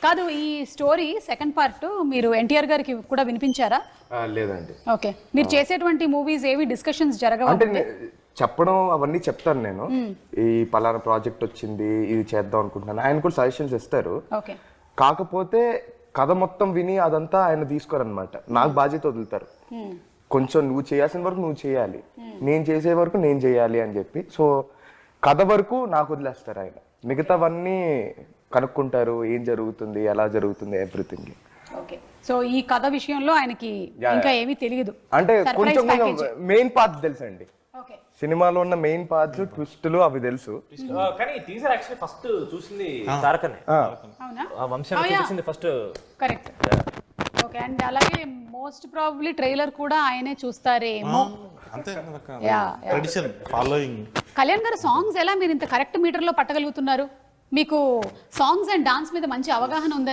కాదు, ఈ story second part మీరు ఎన్టీఆర్ గారికి కూడా వినిపించారా? లేదండి. ఓకే, మీరు చేసేటువంటి మూవీస్ ఏవి డిస్కషన్స్ అంటే జరగవు? చెప్పడం అవన్నీ చెప్తాను నేను, ఈ పలానా ప్రాజెక్ట్ వచ్చింది ఇది చేద్దాం అనుకుంటున్నాను, ఆయన కూడా సజెషన్స్ ఇస్తారు. ఓకే, కాకపోతే కథ మొత్తం విని అదంతా ఆయన తీసుకోరనమాట, నాకు బాధ్యత వదులుతారు. కొంచెం నువ్వు చేయాల్సిన వరకు నువ్వు చేయాలి, నేను చేసే వరకు నేను చేయాలి అని చెప్పి. సో కథ వరకు నాకు వదిలేస్తారు ఆయన, మిగతావన్నీ కనుక్కుంటారు, ఏం జరుగుతుంది ఎలా జరుగుతుంది ఎవ్రీథింగ్. ఓకే. సో ఈ కథ విషయంలో ఆయనకి ఇంకా ఏమీ తెలియదు, అంటే కొంచెం మెయిన్ పార్ట్స్ తెలుసండి, ఓకే, సినిమాలో ఉన్న మెయిన్ పార్ట్స్ ట్విస్టులు అవి తెలుసు. కానీ టీజర్ యాక్చువల్లీ ఫస్ట్ చూసింది తారకనే. అవునా? ఆ వంశాన్ని చూసింది ఫస్ట్. కరెక్ట్. ఓకే, అండ్ అలాగే మోస్ట్ ప్రాబబ్లీ ట్రైలర్ కూడా ఆయనే చూస్తారేమో. అంతే ట్రెడిషన్ ఫాలోయింగ్. కళ్యాణ్ గారు, సాంగ్స్ ఎలా మీరు ఇంత కరెక్ట్ మీటర్ లో పట్టగలుగుతున్నారు? మీకు సాంగ్స్ అండ్ డాన్స్ మీద మంచి అవగాహన ఉందా?